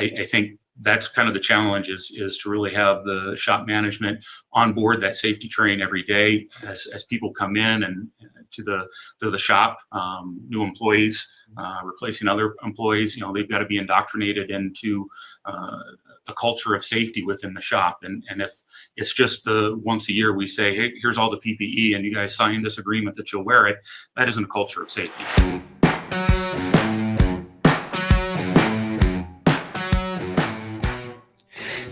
I think that's kind of the challenge is to really have the shop management on board that safety train every day as people come in and to the shop, new employees, replacing other employees. They've got to be indoctrinated into a culture of safety within the shop. And if it's just the once a year we say, hey, here's all the PPE and you guys sign this agreement that you'll wear it, that isn't a culture of safety.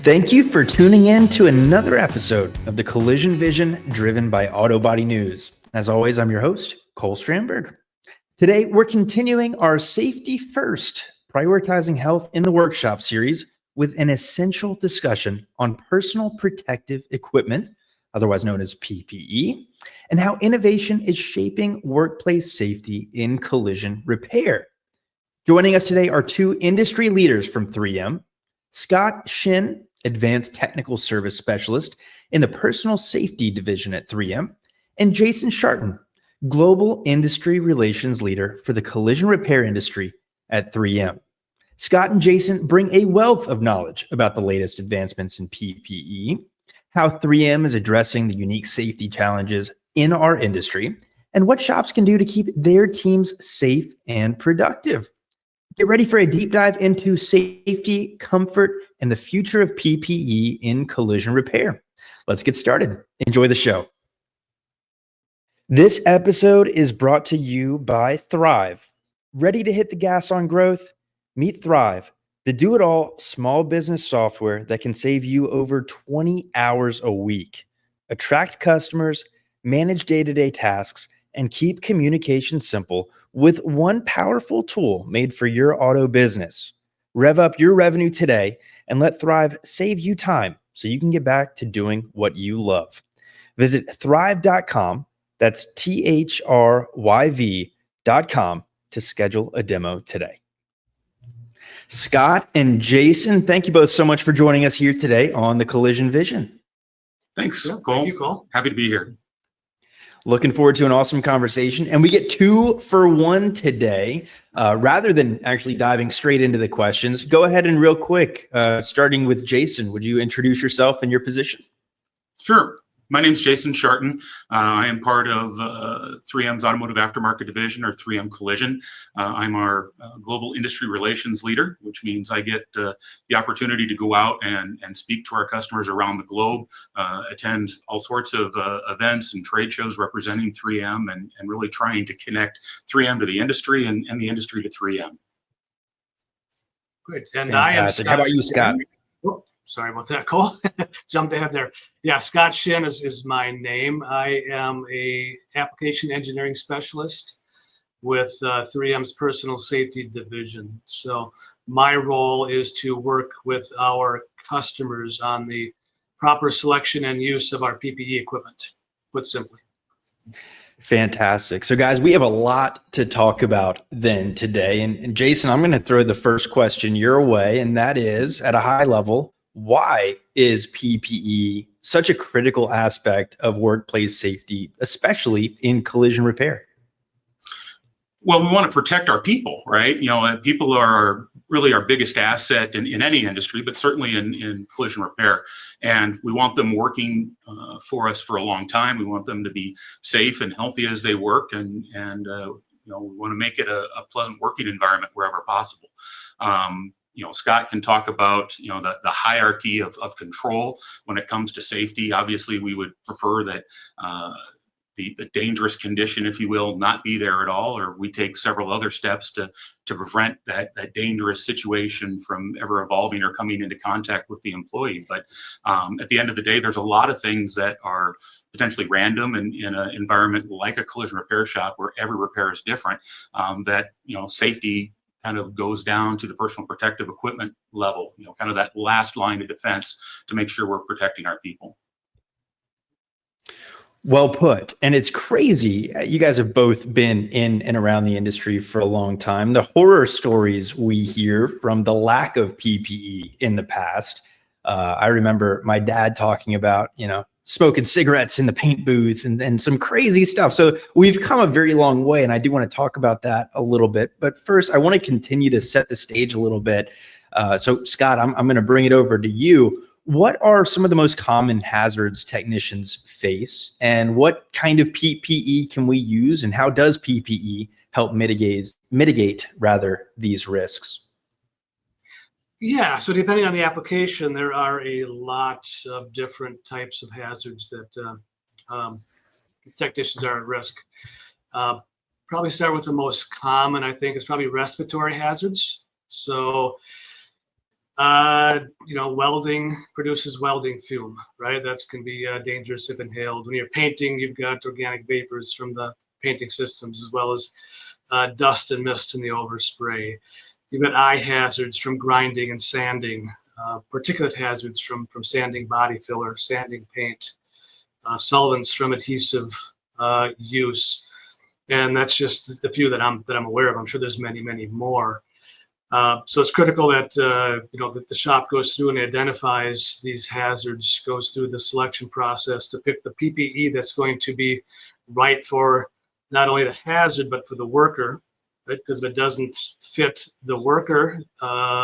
Thank you for tuning in to another episode of the Collision Vision driven by Auto Body News. As always, I'm your host, Cole Strandberg. Today, we're continuing our Safety First, Prioritizing Health in the Workshop series with an essential discussion on personal protective equipment, otherwise known as PPE, and how innovation is shaping workplace safety in collision repair. Joining us today are two industry leaders from 3M, Scott Shinn, Advanced Technical Service Specialist in the Personal Safety Division at 3M, and Jason Scharton, Global Industry Relations Leader for the Collision Repair Industry at 3M. Scott and Jason bring a wealth of knowledge about the latest advancements in PPE, how 3M is addressing the unique safety challenges in our industry, and what shops can do to keep their teams safe and productive. Get ready for a deep dive into safety, comfort, and the future of PPE in collision repair. Let's get started. Enjoy the show. This episode is brought to you by Thryv. Ready to hit the gas on growth? Meet Thryv, the do-it-all small business software that can save you over 20 hours a week. Attract customers, manage day-to-day tasks, and keep communication simple with one powerful tool made for your auto business. Rev up your revenue today and let Thryv save you time so you can get back to doing what you love. Visit thryv.com, that's THRYV.com, to schedule a demo today. Scott and Jason, thank you both so much for joining us here today on the Collision Vision. Thanks, Cole. Thank you, Cole. Happy to be here. Looking forward to an awesome conversation. And we get 2 for 1 today. Rather than actually diving straight into the questions, go ahead and real quick, starting with Jason, would you introduce yourself and your position? Sure. My name's Jason Scharton. I am part of 3M's Automotive Aftermarket Division, or 3M Collision. I'm our Global Industry Relations Leader, which means I get the opportunity to go out and speak to our customers around the globe, attend all sorts of events and trade shows representing 3M and really trying to connect 3M to the industry and the industry to 3M. Good. And fantastic. How about you, Scott? Sorry about that, Cole. Jumped ahead there. Yeah, Scott Shinn is my name. I am a application engineering specialist with 3M's Personal Safety Division. So my role is to work with our customers on the proper selection and use of our PPE equipment, put simply. Fantastic. So guys, we have a lot to talk about then today. And Jason, I'm going to throw the first question your way, and that is, at a high level, why is PPE such a critical aspect of workplace safety, especially in collision repair? Well, we want to protect our people, right? People are really our biggest asset in any industry, but certainly in collision repair. And we want them working for us for a long time. We want them to be safe and healthy as they work, and we want to make it a pleasant working environment wherever possible. Scott can talk about, the hierarchy of control when it comes to safety. Obviously, we would prefer that the dangerous condition, if you will, not be there at all, or we take several other steps to prevent that dangerous situation from ever evolving or coming into contact with the employee. But at the end of the day, there's a lot of things that are potentially random in an environment like a collision repair shop where every repair is different, that safety kind of goes down to the personal protective equipment level, kind of that last line of defense to make sure we're protecting our people. Well put. And it's crazy. You guys have both been in and around the industry for a long time. The horror stories we hear from the lack of PPE in the past. I remember my dad talking about, smoking cigarettes in the paint booth and some crazy stuff. So we've come a very long way, and I do want to talk about that a little bit. But first, I want to continue to set the stage a little bit. So Scott, I'm going to bring it over to you. What are some of the most common hazards technicians face, and what kind of PPE can we use, and how does PPE help mitigate rather these risks? Yeah, so depending on the application, there are a lot of different types of hazards that technicians are at risk. Probably start with the most common, I think, is probably respiratory hazards. So, welding produces welding fume, right? That can be dangerous if inhaled. When you're painting, you've got organic vapors from the painting systems, as well as dust and mist in the overspray. You've got eye hazards from grinding and sanding, particulate hazards from sanding body filler, sanding paint, solvents from adhesive use. And that's just the few that I'm aware of. I'm sure there's many, many more. So it's critical that that the shop goes through and identifies these hazards, goes through the selection process to pick the PPE that's going to be right for not only the hazard but for the worker, right? Because if it doesn't fit the worker,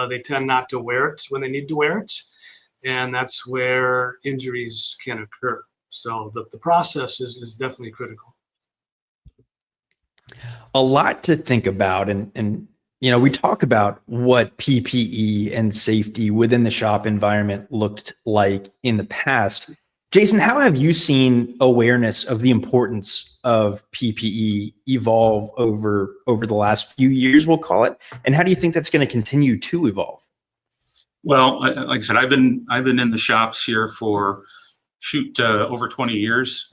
they tend not to wear it when they need to wear it, and that's where injuries can occur. So the process is definitely critical. A lot to think about, and we talk about what PPE and safety within the shop environment looked like in the past. Jason, how have you seen awareness of the importance of PPE evolve over the last few years, we'll call it, and how do you think that's going to continue to evolve? Well, like I said, I've been in the shops here for over 20 years.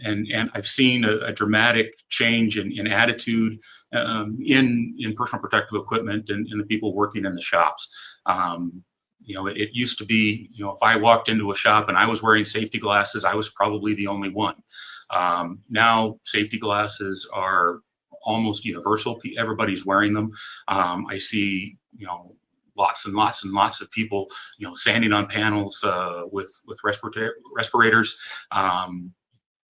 And I've seen a dramatic change in attitude in personal protective equipment and in the people working in the shops. It used to be, if I walked into a shop and I was wearing safety glasses, I was probably the only one. Now safety glasses are almost universal. Everybody's wearing them. I see, lots and lots and lots of people, standing on panels with respirators.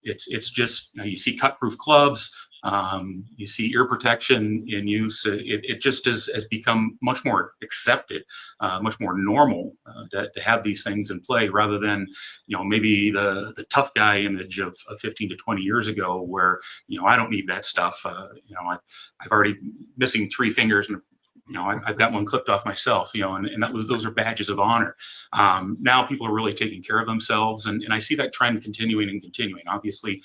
It's just, you see cut-proof gloves, you see ear protection in use. It just has become much more accepted, much more normal to have these things in play, rather than maybe the tough guy image of 15 to 20 years ago, where I don't need that stuff. I've already missing 3 fingers and I've got one clipped off myself, and those are badges of honor. Now people are really taking care of themselves, and I see that trend continuing. Obviously,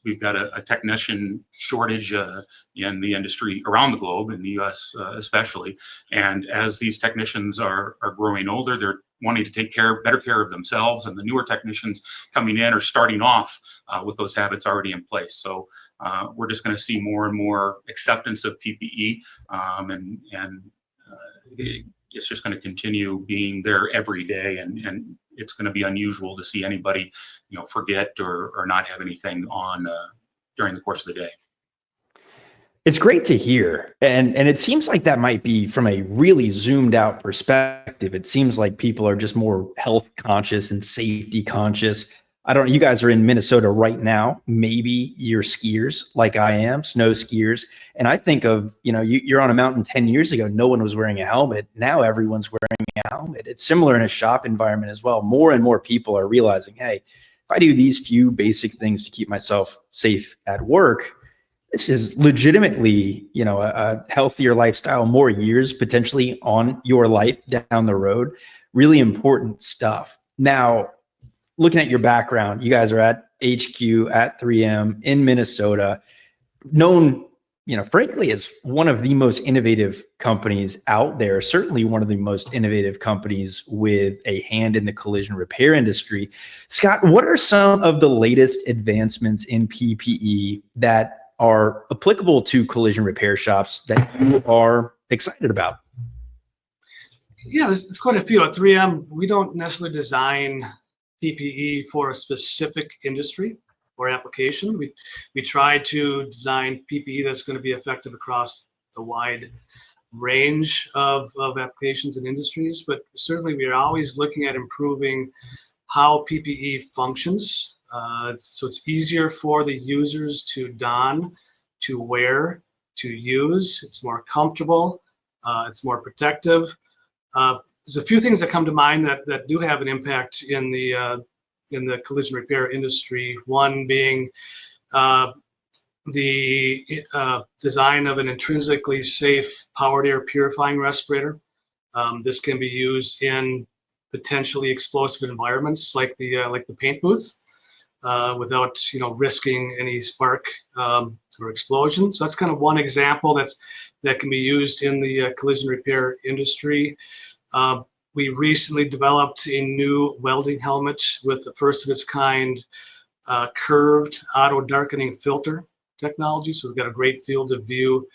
we've got a technician shortage in the industry around the globe, in the U.S. Especially. And as these technicians are growing older, they're wanting to take better care of themselves, and the newer technicians coming in are starting off with those habits already in place. So we're just going to see more and more acceptance of PPE, and it's just going to continue being there every day, and it's going to be unusual to see anybody forget or not have anything on during the course of the day. It's great to hear. And it seems like that might be from a really zoomed out perspective. It seems like people are just more health conscious and safety conscious. I don't know, you guys are in Minnesota right now. Maybe you're skiers like I am, snow skiers. And I think of, you're on a mountain 10 years ago, no one was wearing a helmet. Now everyone's wearing a helmet. It's similar in a shop environment as well. More and more people are realizing, hey, if I do these few basic things to keep myself safe at work, this is legitimately, a healthier lifestyle, more years potentially on your life down the road. Really important stuff. Now, looking at your background, you guys are at HQ at 3M in Minnesota, known, frankly, as one of the most innovative companies out there, certainly one of the most innovative companies with a hand in the collision repair industry. Scott, what are some of the latest advancements in PPE that are applicable to collision repair shops that you are excited about? Yeah, there's quite a few. At 3M, we don't necessarily design PPE for a specific industry or application. We try to design PPE that's going to be effective across a wide range of applications and industries, but certainly we are always looking at improving how PPE functions. So it's easier for the users to don, to wear, to use. It's more comfortable. It's more protective. There's a few things that come to mind that do have an impact in the collision repair industry. One being the design of an intrinsically safe powered air purifying respirator. This can be used in potentially explosive environments like the paint booth, without risking any spark or explosion. So that's kind of one example that can be used in the collision repair industry. We recently developed a new welding helmet with the first of its kind curved auto darkening filter technology. So we've got a great field of view,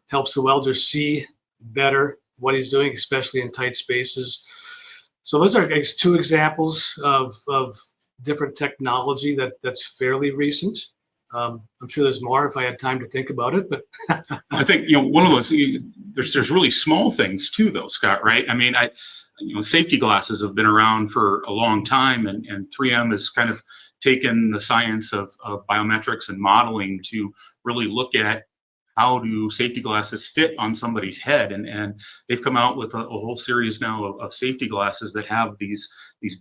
helps the welder see better what he's doing, especially in tight spaces. So those are two examples of different technology that's fairly recent. I'm sure there's more if I had time to think about it, but I think one of those there's really small things too, though, Scott. Right? I mean, safety glasses have been around for a long time, and 3M has kind of taken the science of biometrics and modeling to really look at how do safety glasses fit on somebody's head, and they've come out with a whole series now of safety glasses that have these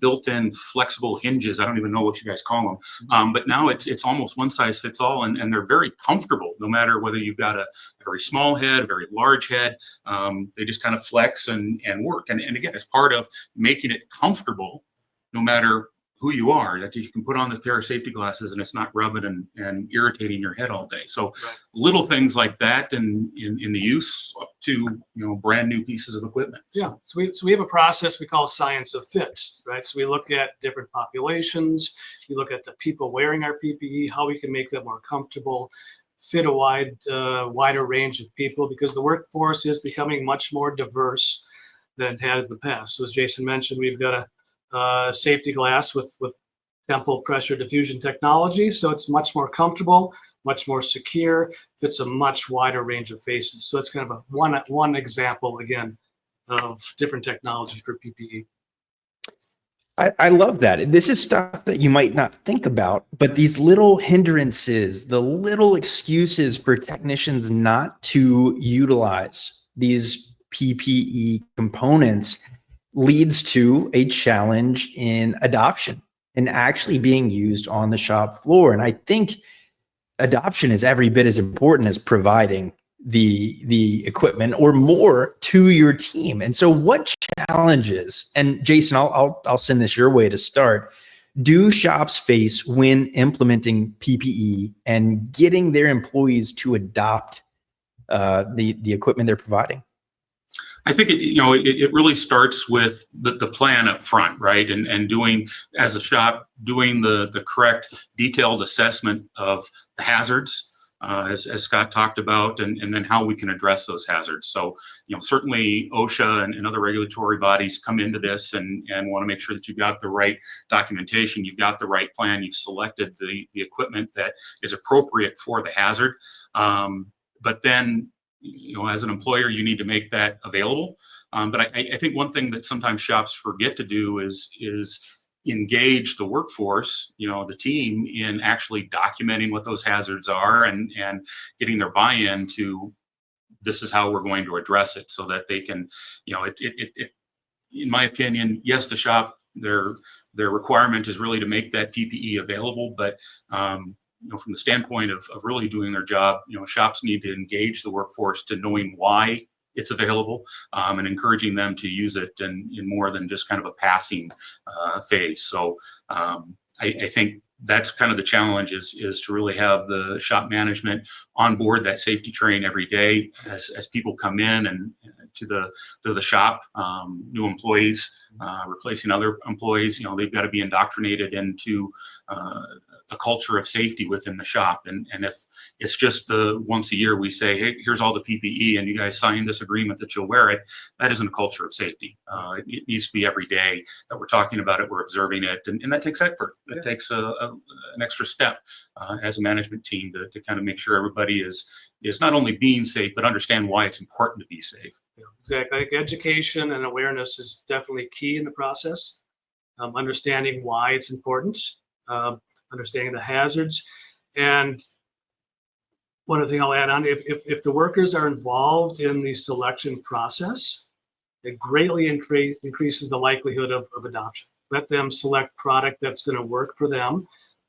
built-in flexible hinges. I don't even know what you guys call them, but now it's almost one size fits all, and they're very comfortable no matter whether you've got a very small head, a very large head. They just kind of flex and work, and again, it's part of making it comfortable no matter who you are, that you can put on this pair of safety glasses and it's not rubbing and irritating your head all day. So right. Little things like that in the use up to brand new pieces of equipment. Yeah, so we have a process we call science of fit, right? So we look at different populations, we look at the people wearing our PPE, how we can make them more comfortable, fit a wider range of people, because the workforce is becoming much more diverse than it had in the past. So as Jason mentioned, we've got a safety glass with temple pressure diffusion technology. So it's much more comfortable, much more secure, fits a much wider range of faces. So it's kind of one example, again, of different technology for PPE. I love that. This is stuff that you might not think about, but these little hindrances, the little excuses for technicians not to utilize these PPE components leads to a challenge in adoption and actually being used on the shop floor. And I think adoption is every bit as important as providing the equipment or more to your team. And so what challenges, and Jason, I'll send this your way to start, do shops face when implementing PPE and getting their employees to adopt the equipment they're providing? I think it really starts with the plan up front, right? And doing, as a shop, doing the correct detailed assessment of the hazards, as Scott talked about, and then how we can address those hazards. So, certainly OSHA and other regulatory bodies come into this and want to make sure that you've got the right documentation, you've got the right plan, you've selected the equipment that is appropriate for the hazard. But then, as an employer, you need to make that available. But I think one thing that sometimes shops forget to do is engage the workforce, the team, in actually documenting what those hazards are and getting their buy-in to this is how we're going to address it, so that they can, in my opinion, yes, the shop, their requirement is really to make that PPE available, but from the standpoint of really doing their job, shops need to engage the workforce to knowing why it's available, and encouraging them to use it in more than just kind of a passing phase. So I think that's kind of the challenge is to really have the shop management on board that safety train every day as people come in and to the shop, new employees, replacing other employees. They've got to be indoctrinated into a culture of safety within the shop. And if it's just the once a year we say, hey, here's all the PPE and you guys sign this agreement that you'll wear it, that isn't a culture of safety. It needs to be every day that we're talking about it, we're observing it, and that takes effort. It takes an extra step as a management team to kind of make sure everybody is not only being safe, but understand why it's important to be safe. Yeah, exactly. I think education and awareness is definitely key in the process. Understanding why it's important, understanding the hazards. And one other thing I'll add on, if the workers are involved in the selection process, it greatly increases the likelihood of adoption. Let them select product that's going to work for them,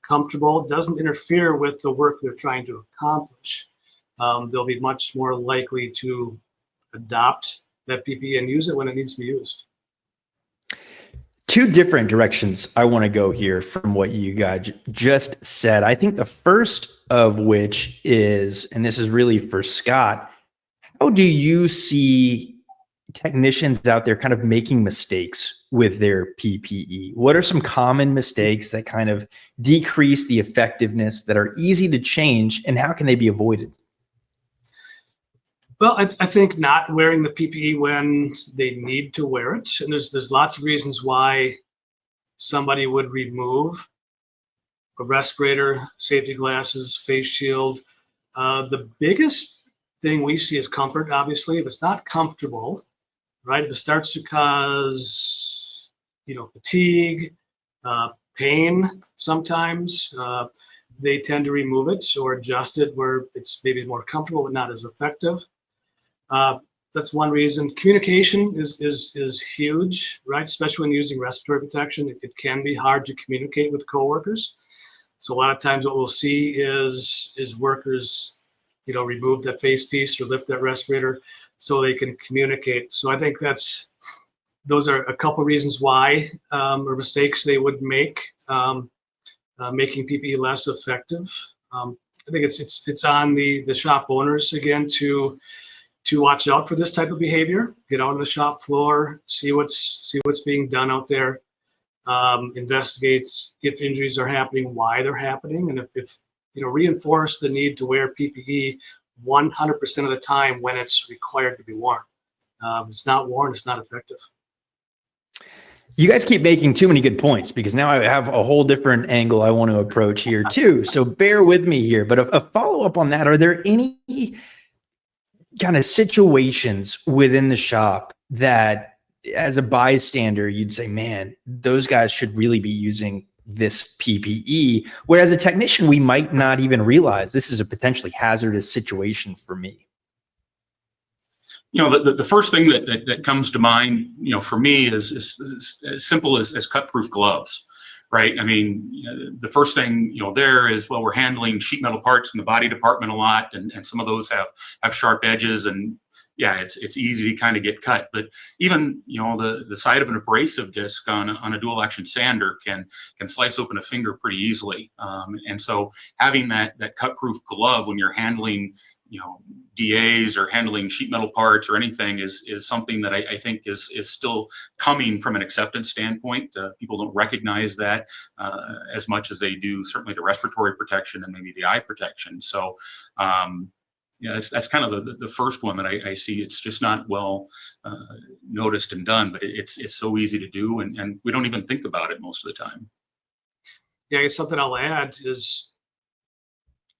comfortable, doesn't interfere with the work they're trying to accomplish. They'll be much more likely to adopt that PPE and use it when it needs to be used. Two different directions I want to go here from what you guys just said. I think the first of which is, and this is really for Scott, how do you see technicians out there kind of making mistakes with their PPE? What are some common mistakes that kind of decrease the effectiveness, that are easy to change, and how can they be avoided? Well, I think not wearing the PPE when they need to wear it. And there's lots of reasons why somebody would remove a respirator, safety glasses, face shield. The biggest thing we see is comfort, obviously. If it's not comfortable, right? If it starts to cause, fatigue, pain sometimes, they tend to remove it or adjust it where it's maybe more comfortable but not as effective. That's one reason. Communication is huge, right? Especially when using respiratory protection. It can be hard to communicate with coworkers. So a lot of times what we'll see is workers, remove that face piece or lift that respirator so they can communicate. So I think those are a couple reasons why, or mistakes they would make, making PPE less effective. I think it's on the shop owners again to watch out for this type of behavior. Get out on the shop floor, see what's being done out there, investigate if injuries are happening, why they're happening, and if reinforce the need to wear PPE 100% of the time when it's required to be worn. If it's not worn, it's not effective. You guys keep making too many good points, because now I have a whole different angle I want to approach here too. So bear with me here. But a follow-up on that, are there any kind of situations within the shop that as a bystander, you'd say, man, those guys should really be using this PPE, whereas a technician, we might not even realize this is a potentially hazardous situation for me? The first thing that comes to mind, for me is as simple as cut-proof gloves, right? I mean, the first thing, there is, well, we're handling sheet metal parts in the body department a lot, and some of those have sharp edges, and yeah, it's easy to kind of get cut. But even, the side of an abrasive disc on a dual action sander can slice open a finger pretty easily. And so having that cut-proof glove when you're handling, DAs or handling sheet metal parts or anything is something that I think is still coming from an acceptance standpoint. People don't recognize that as much as they do certainly the respiratory protection and maybe the eye protection. So that's kind of the first one that I see. It's just not well noticed and done, but it's so easy to do, and we don't even think about it most of the time. Yeah, I guess something I'll add is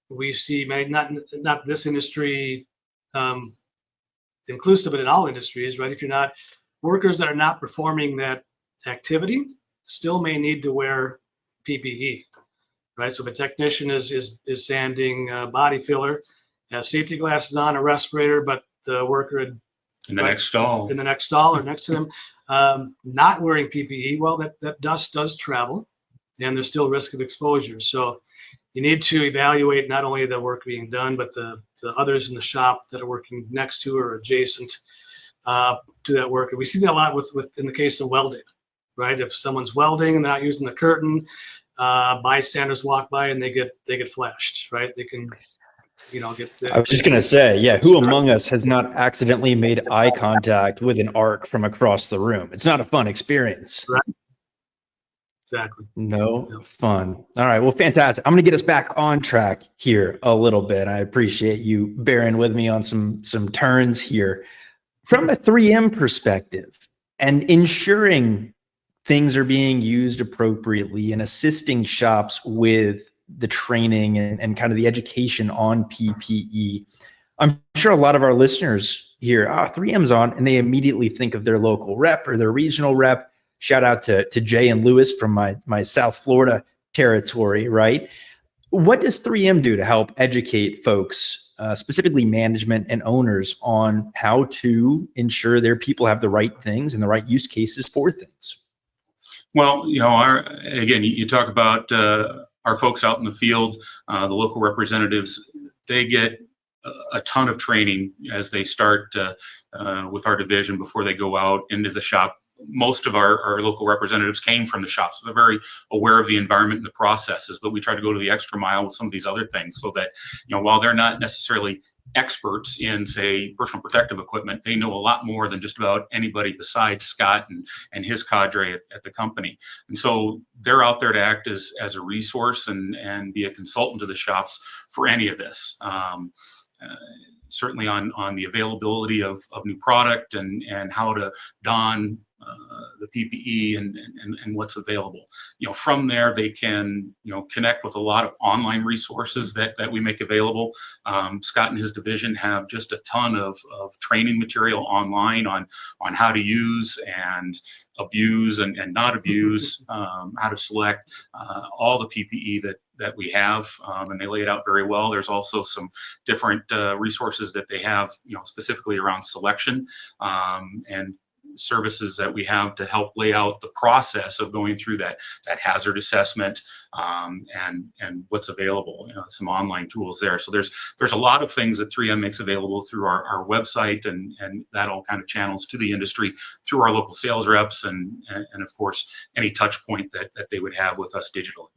we see not this industry inclusive, but in all industries, right? If you're not, workers that are not performing that activity still may need to wear PPE, right? So if a technician is sanding body filler, have safety glasses on, a respirator, but the worker in the next stall or next to them, not wearing PPE, well, that dust does travel, and there's still risk of exposure. So you need to evaluate not only the work being done, but the others in the shop that are working next to or adjacent to that work. And we see that a lot with in the case of welding, right? If someone's welding and they're not using the curtain, bystanders walk by and they get flashed, right? They can, get. I was just going to say, yeah, who among us has not accidentally made eye contact with an arc from across the room? It's not a fun experience. Right. Exactly. No fun. All right. Well, fantastic. I'm going to get us back on track here a little bit. I appreciate you bearing with me on some turns here. From a 3M perspective and ensuring things are being used appropriately and assisting shops with the training and kind of the education on PPE, I'm sure a lot of our listeners hear, 3M's on, and they immediately think of their local rep or their regional rep. Shout out to Jay and Lewis from my South Florida territory, right? What does 3M do to help educate folks specifically management and owners, on how to ensure their people have the right things and the right use cases for things? Well, again, you talk about our folks out in the field, the local representatives. They get a ton of training as they start with our division before they go out into the shop. Most of our local representatives came from the shop, so they're very aware of the environment and the processes, but we try to go to the extra mile with some of these other things so that, while they're not necessarily experts in, say, personal protective equipment, they know a lot more than just about anybody besides Scott and his cadre at the company. And so they're out there to act as a resource and be a consultant to the shops for any of this. Certainly on the availability of new product and how to don the PPE and what's available. From there they can connect with a lot of online resources that we make available. Scott and his division have just a ton of training material online on how to use and abuse and not abuse, how to select all the PPE that we have, and they lay it out very well. There's also some different resources that they have, specifically around selection and services that we have to help lay out the process of going through that hazard assessment and what's available. Some online tools there. So there's a lot of things that 3M makes available through our website, and that all kind of channels to the industry through our local sales reps and of course any touch point that they would have with us digitally.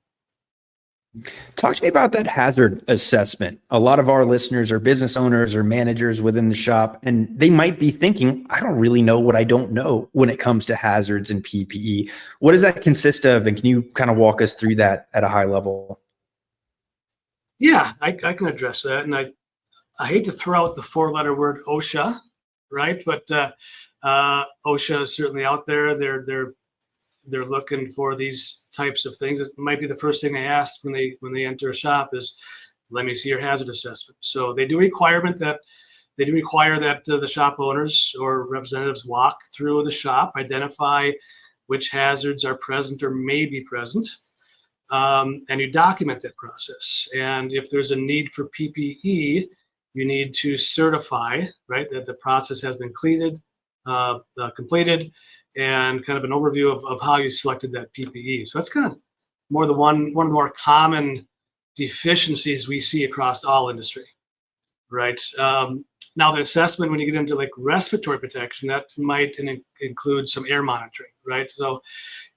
Talk to me about that hazard assessment. A lot of our listeners are business owners or managers within the shop, and they might be thinking, I don't really know what I don't know when it comes to hazards and PPE. What does that consist of? And can you kind of walk us through that at a high level? Yeah, I can address that. And I hate to throw out the 4-letter word OSHA, right? But OSHA is certainly out there. They're looking for these types of things. It might be the first thing they ask when they enter a shop is, let me see your hazard assessment. So they do require that the shop owners or representatives walk through the shop, identify which hazards are present or may be present, and you document that process. And if there's a need for PPE, you need to certify, right, that the process has been completed, and kind of an overview of how you selected that PPE. So that's kind of one of the more common deficiencies we see across all industry, right? Now the assessment, when you get into like respiratory protection, that might include some air monitoring, right? So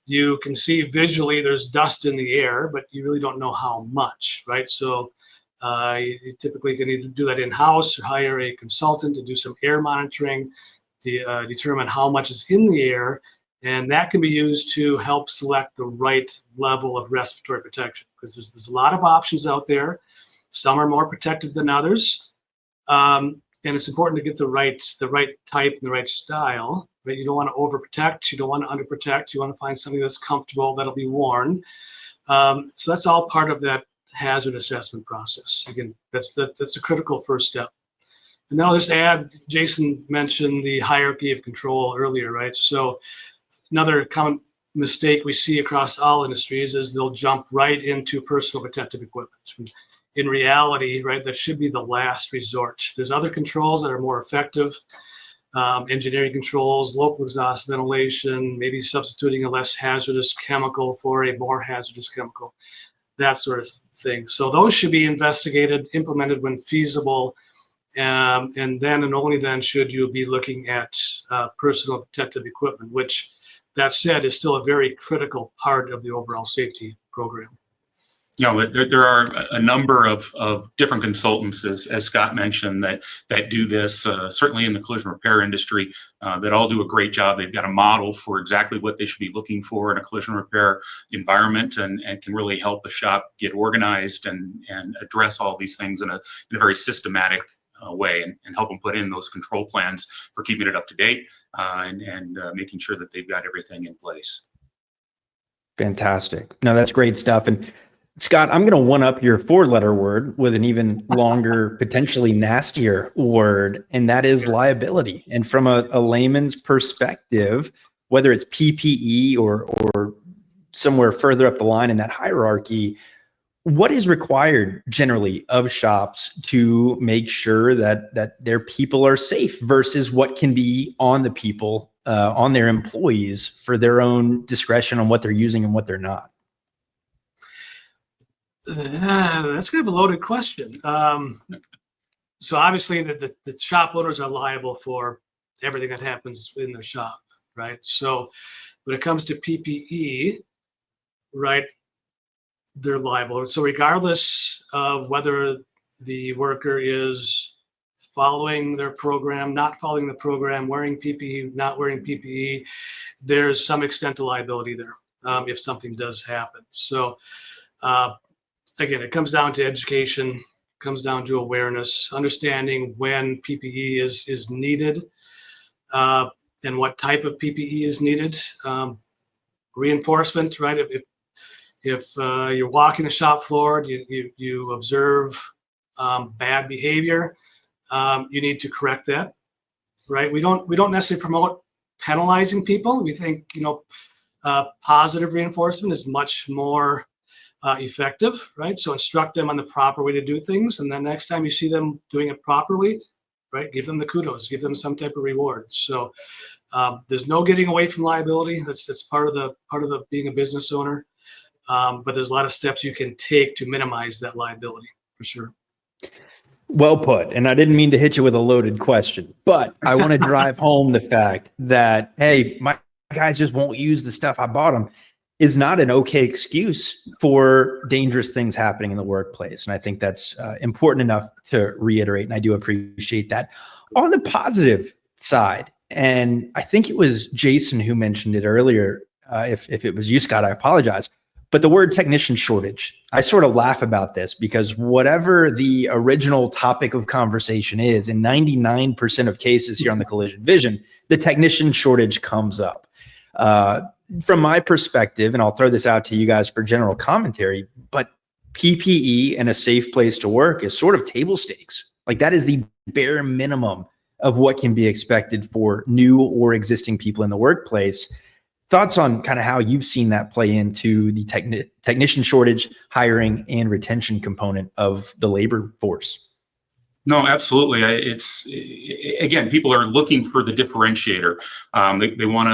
you can see visually there's dust in the air, but you really don't know how much, right? So you typically can either do that in-house or hire a consultant to do some air monitoring, determine how much is in the air, and that can be used to help select the right level of respiratory protection, because there's a lot of options out there. Some are more protective than others, and it's important to get the right type and the right style. Right? You don't want to overprotect, you don't want to underprotect. You want to find something that's comfortable, that'll be worn. So that's all part of that hazard assessment process. Again, that's a critical first step. And then I'll just add, Jason mentioned the hierarchy of control earlier, right? So another common mistake we see across all industries is they'll jump right into personal protective equipment. In reality, right, that should be the last resort. There's other controls that are more effective, engineering controls, local exhaust ventilation, maybe substituting a less hazardous chemical for a more hazardous chemical, that sort of thing. So those should be investigated, implemented when feasible, and then and only then should you be looking at personal protective equipment, which, that said, is still a very critical part of the overall safety program. There are a number of different consultants, as Scott mentioned, that do this, certainly in the collision repair industry, that all do a great job. They've got a model for exactly what they should be looking for in a collision repair environment, and can really help a shop get organized and address all these things in a very systematic way, and help them put in those control plans for keeping it up to date, and making sure that they've got everything in place. Fantastic. No, that's great stuff. And Scott, I'm going to one up your 4-letter word with an even longer, potentially nastier word, and that is liability. And from a layman's perspective, whether it's PPE or somewhere further up the line in that hierarchy, what is required generally of shops to make sure that their people are safe versus what can be on the people, on their employees for their own discretion on what they're using and what they're not? That's kind of a loaded question. So obviously the shop owners are liable for everything that happens in their shop, right? So when it comes to PPE, right, they're liable. So regardless of whether the worker is following their program, not following the program, wearing PPE, not wearing PPE, there's some extent to liability there if something does happen. So again, it comes down to education, comes down to awareness, understanding when PPE is needed and what type of PPE is needed. Reinforcement, right? If you're walking the shop floor, you observe bad behavior, you need to correct that, right? We don't necessarily promote penalizing people. We think positive reinforcement is much more effective, right? So instruct them on the proper way to do things, and then next time you see them doing it properly, right, give them the kudos, give them some type of reward. So there's no getting away from liability. That's part of the being a business owner. But there's a lot of steps you can take to minimize that liability for sure. Well put. And I didn't mean to hit you with a loaded question, but I want to drive home the fact that, hey, my guys just won't use the stuff I bought them is not an okay excuse for dangerous things happening in the workplace. And I think that's important enough to reiterate. And I do appreciate that. On the positive side, and I think it was Jason who mentioned it earlier. If it was you, Scott, I apologize. But the word technician shortage, I sort of laugh about this because whatever the original topic of conversation is, in 99% of cases here on the Collision Vision, the technician shortage comes up. From my perspective, and I'll throw this out to you guys for general commentary, but PPE and a safe place to work is sort of table stakes. Like that is the bare minimum of what can be expected for new or existing people in the workplace. Thoughts on kind of how you've seen that play into the technician shortage, hiring, and retention component of the labor force? No, absolutely. Again, people are looking for the differentiator. They want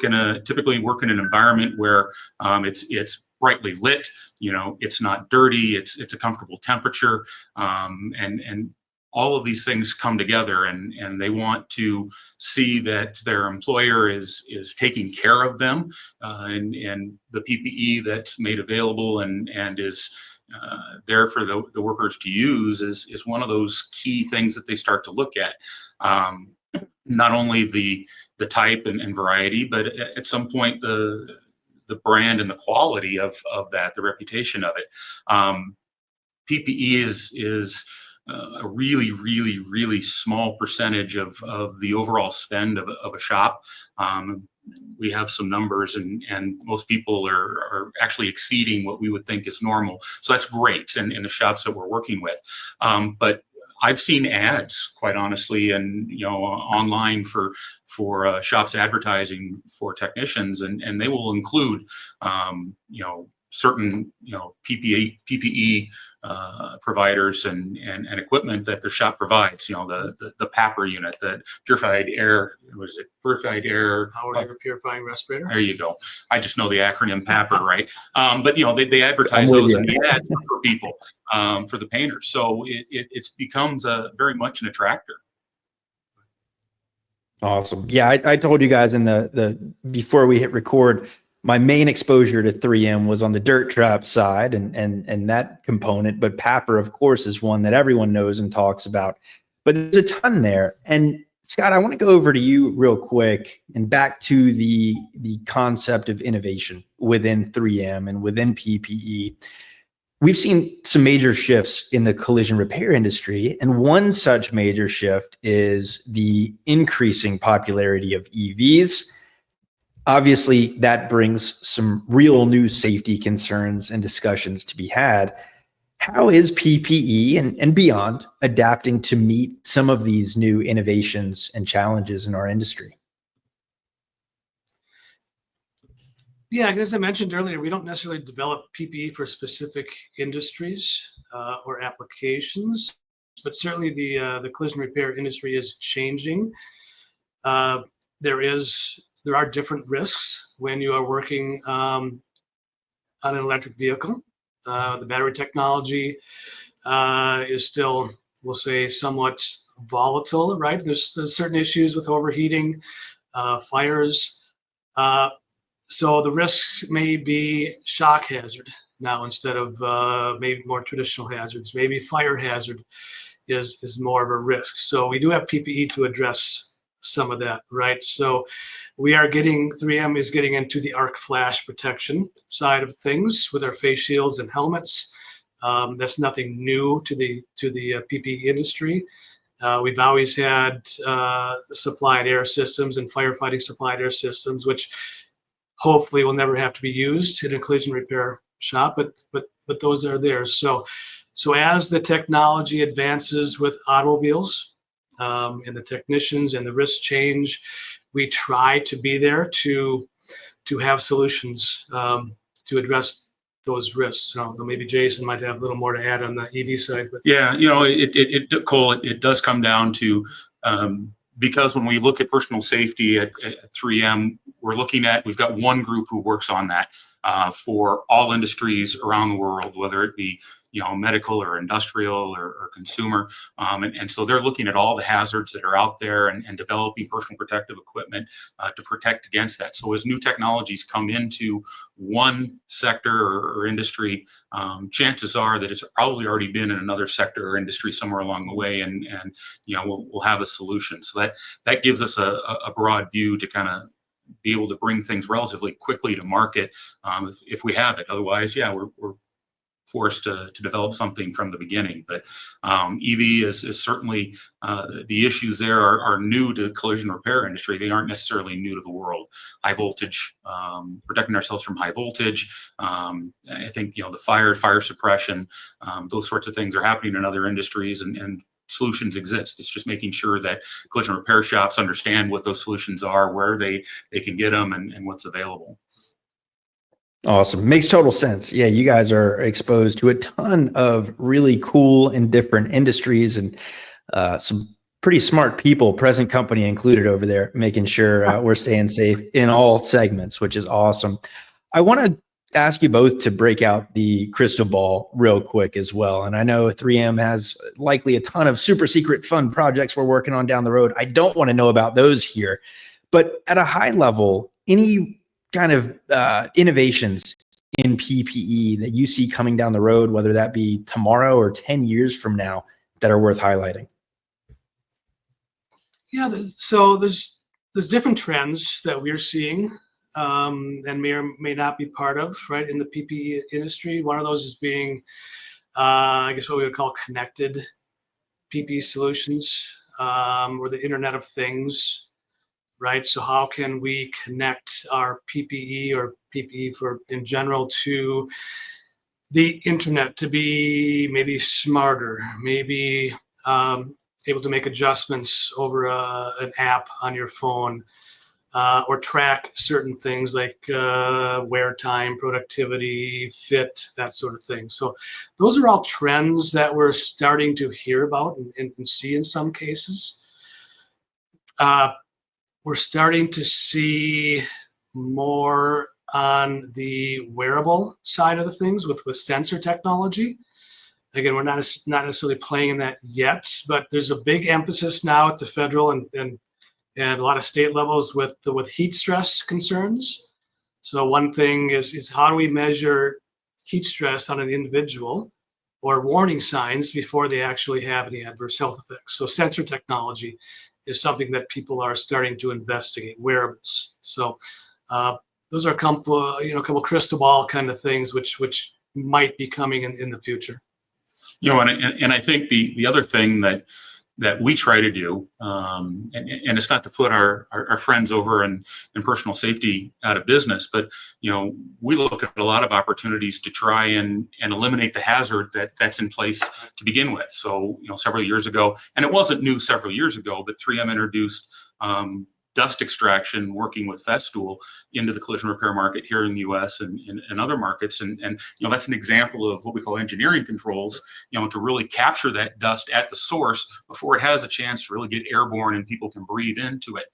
to typically work in an environment where it's brightly lit. It's not dirty. It's a comfortable temperature, and all of these things come together, and they want to see that their employer is taking care of them, and the PPE that's made available and is there for the workers to use is one of those key things that they start to look at. Not only the type and variety, but at some point the brand and the quality of that, the reputation of it. PPE is a really, really, really small percentage of the overall spend of a shop. We have some numbers, and most people are actually exceeding what we would think is normal. So that's great in the shops that we're working with. But I've seen ads, quite honestly, and online for shops advertising for technicians, and they will include certain PPE providers and equipment that their shop provides. The PAPR unit, the purified air. What is it? Purified air. Powered air purifying respirator. There you go. I just know the acronym PAPR, right? But they advertise those in the ads for people, for the painters. So it becomes very much an attractor. Awesome. Yeah, I told you guys in the before we hit record, my main exposure to 3M was on the dirt trap side and that component, but PAPR, of course, is one that everyone knows and talks about. But there's a ton there. And Scott, I want to go over to you real quick and back to the concept of innovation within 3M and within PPE. We've seen some major shifts in the collision repair industry, and one such major shift is the increasing popularity of EVs. Obviously, that brings some real new safety concerns and discussions to be had. How is PPE and beyond adapting to meet some of these new innovations and challenges in our industry? Yeah, as I mentioned earlier, we don't necessarily develop PPE for specific industries or applications, but certainly the collision repair industry is changing. Uh, there are different risks when you are working on an electric vehicle. The battery technology is still, we'll say, somewhat volatile, right? There's certain issues with overheating, fires. So the risks may be shock hazard now instead of maybe more traditional hazards. Maybe fire hazard is more of a risk. So we do have PPE to address some of that, right? So 3M is getting into the arc flash protection side of things with our face shields and helmets. That's nothing new to the PPE industry. We've always had supplied air systems and firefighting supplied air systems, which hopefully will never have to be used in a collision repair shop, but those are there. So as the technology advances with automobiles and the technicians and the risks change, we try to be there to have solutions to address those risks. So maybe Jason might have a little more to add on the EV side. But Yeah, Cole, it does come down to because when we look at personal safety at 3M, we've got one group who works on that for all industries around the world, whether it be medical or industrial or consumer. And so they're looking at all the hazards that are out there and developing personal protective equipment to protect against that. So as new technologies come into one sector or industry, chances are that it's probably already been in another sector or industry somewhere along the way, and we'll have a solution. So that gives us a broad view to kind of be able to bring things relatively quickly to market if we have it. Otherwise, we're forced to develop something from the beginning. But EV is certainly the issues there are new to the collision repair industry. They aren't necessarily new to the world. High voltage, protecting ourselves from high voltage. I think the fire suppression, those sorts of things are happening in other industries, and solutions exist. It's just making sure that collision repair shops understand what those solutions are, where they can get them, and what's available. Awesome. Makes total sense. Yeah, you guys are exposed to a ton of really cool and different industries, and some pretty smart people, present company included over there, making sure we're staying safe in all segments, which is awesome. I want to ask you both to break out the crystal ball real quick as well. And I know 3M has likely a ton of super secret fun projects we're working on down the road. I don't want to know about those here, but at a high level, any kind of innovations in PPE that you see coming down the road, whether that be tomorrow or 10 years from now, that are worth highlighting? Yeah, there's different trends that we're seeing and may or may not be part of, right, in the PPE industry. One of those is being, I guess, what we would call connected PPE solutions, or the Internet of Things. Right. So how can we connect our PPE or PPE in general to the internet to be maybe smarter, maybe able to make adjustments over an app on your phone, or track certain things like wear time, productivity, fit, that sort of thing. So those are all trends that we're starting to hear about and see in some cases. We're starting to see more on the wearable side of the things with sensor technology. Again, we're not necessarily playing in that yet, but there's a big emphasis now at the federal and a lot of state levels with heat stress concerns. So one thing is how do we measure heat stress on an individual or warning signs before they actually have any adverse health effects? So sensor technology is something that people are starting to investigate, wearables. So those are a couple crystal ball kind of things which might be coming in the future. And I think the other thing that we try to do, and it's not to put our friends over in personal safety out of business, but we look at a lot of opportunities to try and eliminate the hazard that's in place to begin with. So several years ago, and it wasn't new several years ago, but 3M introduced dust extraction, working with Festool into the collision repair market here in the U.S. and in other markets. And that's an example of what we call engineering controls, to really capture that dust at the source before it has a chance to really get airborne and people can breathe into it.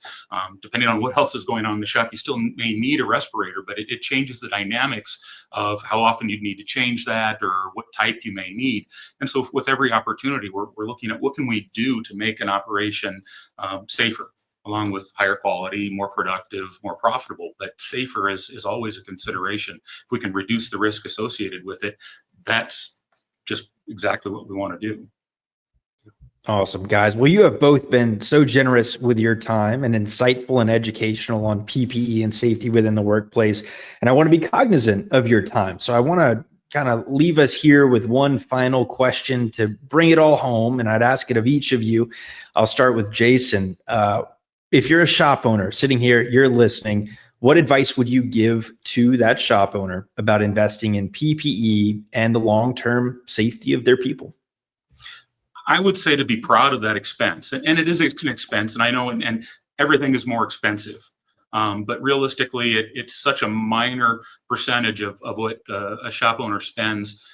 Depending on what else is going on in the shop, you still may need a respirator, but it changes the dynamics of how often you'd need to change that or what type you may need. And so with every opportunity, we're looking at what can we do to make an operation safer, along with higher quality, more productive, more profitable. But safer is always a consideration. If we can reduce the risk associated with it, that's just exactly what we want to do. Awesome, guys. Well, you have both been so generous with your time and insightful and educational on PPE and safety within the workplace. And I want to be cognizant of your time. So I want to kind of leave us here with one final question to bring it all home. And I'd ask it of each of you. I'll start with Jason. If you're a shop owner sitting here, you're listening, what advice would you give to that shop owner about investing in PPE and the long-term safety of their people? I would say to be proud of that expense. And it is an expense, and I know, and everything is more expensive. But realistically, it's such a minor percentage of what a shop owner spends.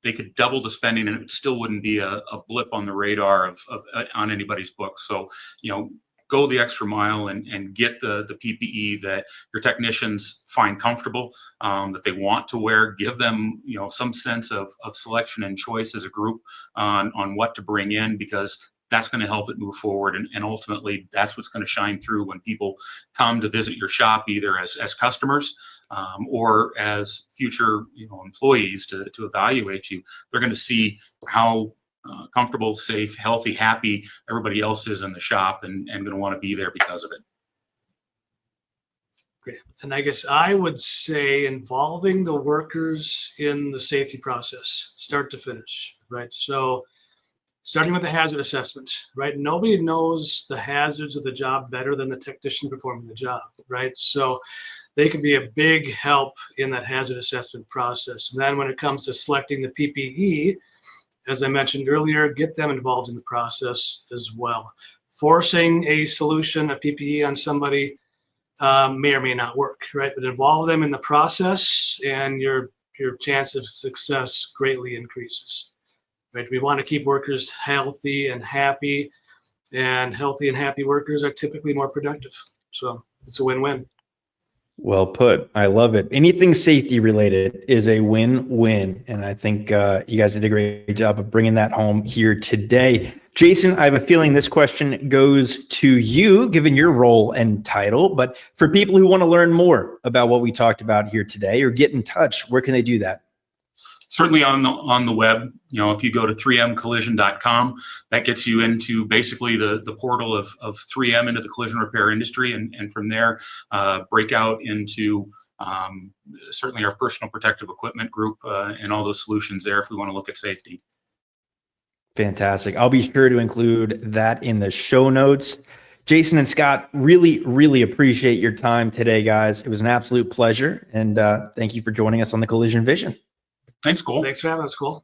They could double the spending and it still wouldn't be a blip on the radar on anybody's book. So, go the extra mile and get the PPE that your technicians find comfortable, that they want to wear. Give them, some sense of selection and choice as a group on what to bring in, because that's going to help it move forward. And ultimately, that's what's going to shine through when people come to visit your shop, either as customers or as future employees to evaluate you. They're going to see how comfortable, safe, healthy, happy everybody else is in the shop, and going to want to be there because of it. Great. And I guess I would say involving the workers in the safety process, start to finish, right? So starting with the hazard assessment, right? Nobody knows the hazards of the job better than the technician performing the job, right? So they can be a big help in that hazard assessment process. And then when it comes to selecting the PPE, as I mentioned earlier, get them involved in the process as well. Forcing a solution, a PPE on somebody may or may not work, right? But involve them in the process and your chance of success greatly increases, right? We want to keep workers healthy and happy, and healthy and happy workers are typically more productive. So it's a win-win. Well put. I love it. Anything safety related is a win-win. And I think you guys did a great job of bringing that home here today. Jason, I have a feeling this question goes to you, given your role and title. But for people who want to learn more about what we talked about here today or get in touch, where can they do that? Certainly on the web. If you go to 3mcollision.com, that gets you into basically the portal of 3M into the collision repair industry, and from there break out into certainly our personal protective equipment group and all those solutions there if we want to look at safety. Fantastic. I'll be sure to include that in the show notes. Jason and Scott, really, really appreciate your time today, guys. It was an absolute pleasure, and thank you for joining us on the Collision Vision. Thanks, Cole. Thanks for having us, Cole.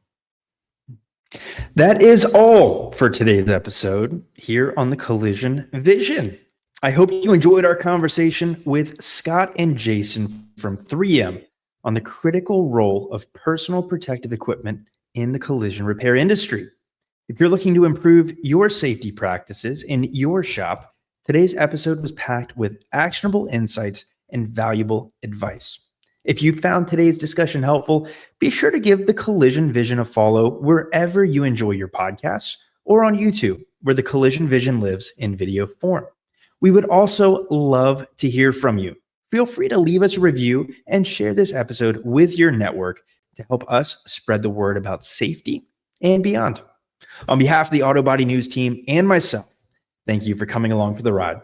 That is all for today's episode here on the Collision Vision. I hope you enjoyed our conversation with Scott and Jason from 3M on the critical role of personal protective equipment in the collision repair industry. If you're looking to improve your safety practices in your shop, today's episode was packed with actionable insights and valuable advice. If you found today's discussion helpful, be sure to give the Collision Vision a follow wherever you enjoy your podcasts, or on YouTube, where the Collision Vision lives in video form. We would also love to hear from you. Feel free to leave us a review and share this episode with your network to help us spread the word about safety and beyond. On behalf of the Auto Body News team and myself, thank you for coming along for the ride.